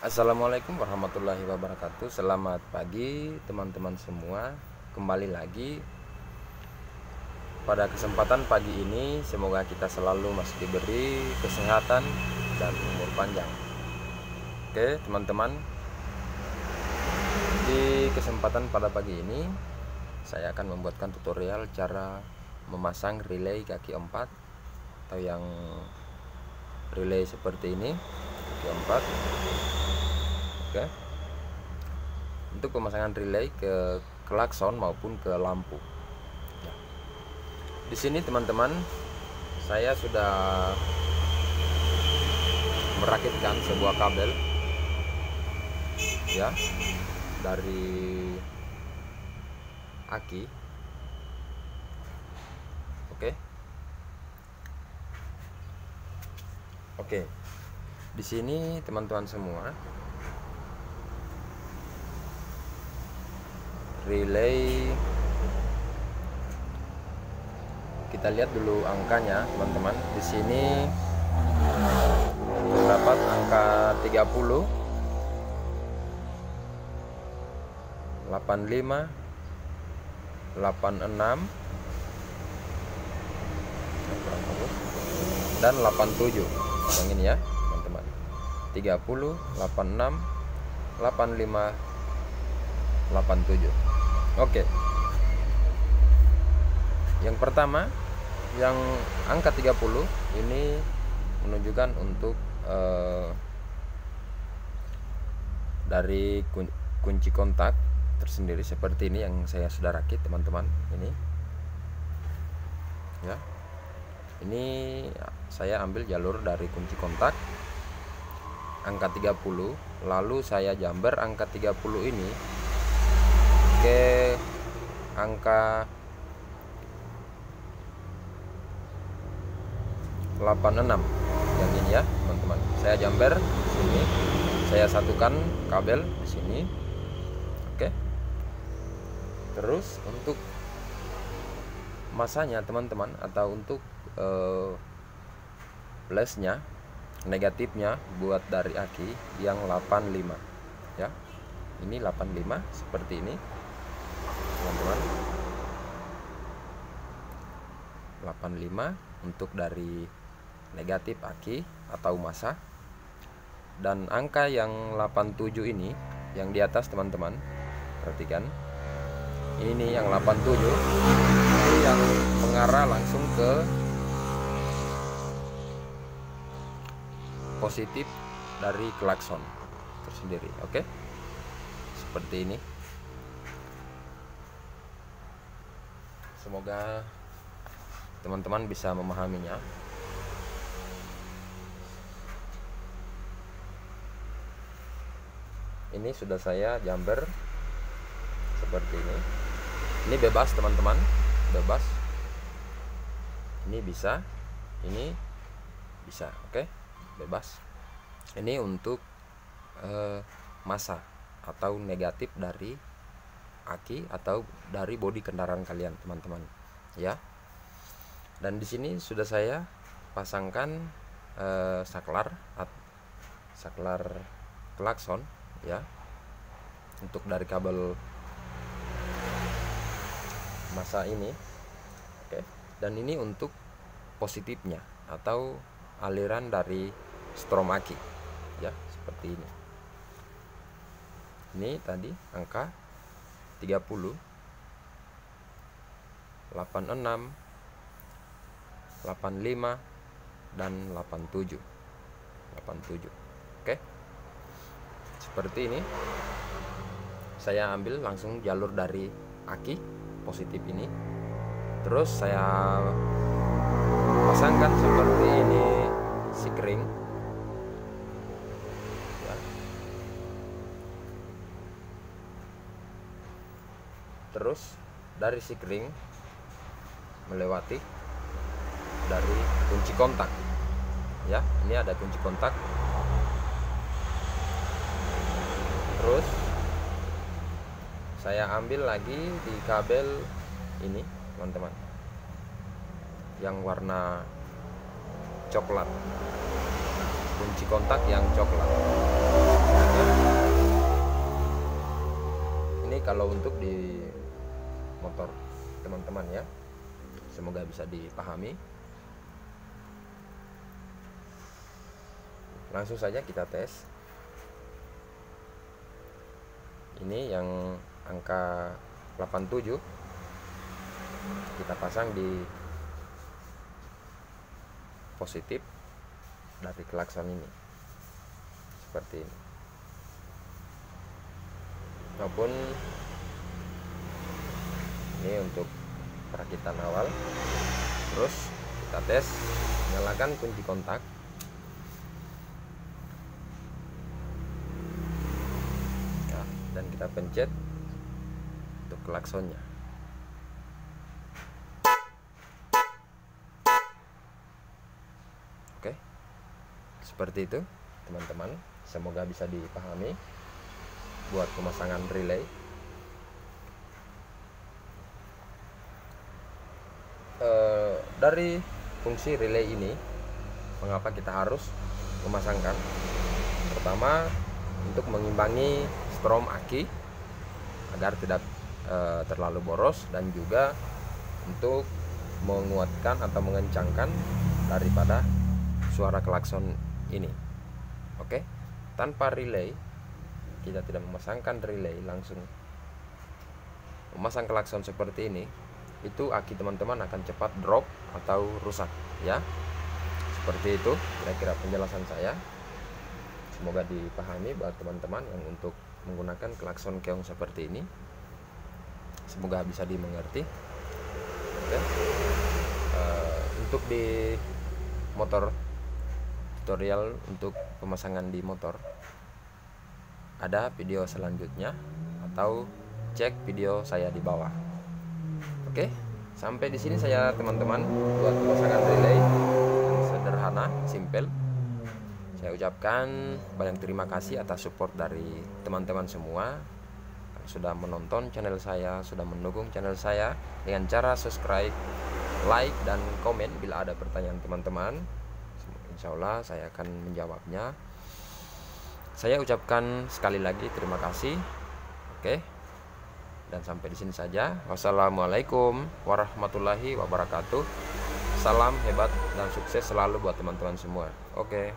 Assalamualaikum warahmatullahi wabarakatuh. Selamat pagi teman-teman semua. Kembali lagi pada kesempatan pagi ini. Semoga kita selalu masih diberi kesehatan dan umur panjang. Oke teman-teman, di kesempatan pada pagi ini saya akan membuatkan tutorial cara memasang relay kaki 4 atau yang relay seperti ini, kaki 4. Oke. Untuk pemasangan relay ke klakson maupun ke lampu. Ya. Di sini teman-teman, saya sudah merakitkan sebuah kabel ya dari aki. Oke. Oke. Di sini teman-teman semua, relay, kita lihat dulu angkanya teman-teman. Di sini terdapat angka 30, 85, 86 dan 87. Yang ini ya teman-teman, 30, 86, 85, 87. Oke. Yang pertama, yang angka 30 ini menunjukkan untuk dari kunci kontak tersendiri seperti ini yang saya sudah rakit teman-teman. Ini ya, ini saya ambil jalur dari kunci kontak angka 30, lalu saya jamber angka 30 ini ke angka 86 yang ini ya teman-teman. Saya jamber di sini, saya satukan kabel di sini. Oke. Terus untuk masanya teman-teman, atau untuk plusnya, negatifnya buat dari aki yang 85 ya. Ini 85 seperti ini teman-teman. 85 untuk dari negatif aki atau masa. Dan angka yang 87 ini yang di atas teman-teman, perhatikan. Ini yang 87 ini yang mengarah langsung ke positif dari klakson tersendiri. Oke. Seperti ini. Semoga teman-teman bisa memahaminya. Ini sudah saya jamber seperti ini. Ini bebas teman-teman, bebas. Ini bisa, ini bisa. Oke, bebas. Ini untuk masa atau negatif dari aki atau dari bodi kendaraan kalian teman-teman ya. Dan di sini sudah saya pasangkan saklar klakson ya, untuk dari kabel masa ini. Oke. Dan ini untuk positifnya atau aliran dari strom aki ya, seperti ini. Ini tadi angka 30, 86, 85 dan 87. Oke. Seperti ini. Saya ambil langsung jalur dari aki positif ini. Terus saya pasangkan seperti ini sikring ya. Terus dari sikring melewati dari kunci kontak ya. Ini ada kunci kontak. Terus saya ambil lagi di kabel ini teman-teman, yang warna coklat, kunci kontak yang coklat. Oke. kalau untuk di motor teman-teman ya. Semoga bisa dipahami. Langsung saja kita tes. Ini yang angka 87 kita pasang di positif dari klakson ini, seperti ini. Maupun ini untuk perakitan awal. Terus kita tes, nyalakan kunci kontak. Nah, dan kita pencet untuk klaksonnya. Oke, seperti itu teman-teman. Semoga bisa dipahami buat pemasangan relay. Dari fungsi relay ini, mengapa kita harus memasangkan? Pertama, untuk mengimbangi strom aki agar tidak terlalu boros, dan juga untuk menguatkan atau mengencangkan daripada suara klakson ini. Oke, tanpa relay, kita tidak memasangkan relay, langsung memasang klakson seperti ini, itu aki teman-teman akan cepat drop atau rusak ya. Seperti itu kira-kira penjelasan saya. Semoga dipahami buat teman-teman yang untuk menggunakan klakson keong seperti ini. Semoga bisa dimengerti. Oke. Untuk di motor, tutorial untuk pemasangan di motor, ada video selanjutnya, atau cek video saya di bawah. Oke, sampai di sini saya teman-teman buat pemasangan relay yang sederhana, simple. Saya ucapkan banyak terima kasih atas support dari teman-teman semua yang sudah menonton channel saya, sudah mendukung channel saya dengan cara subscribe, like, dan komen. Bila ada pertanyaan teman-teman, insya Allah saya akan menjawabnya. Saya ucapkan sekali lagi terima kasih. Oke. Dan sampai di sini saja. Wassalamualaikum warahmatullahi wabarakatuh. Salam hebat dan sukses selalu buat teman-teman semua. Oke.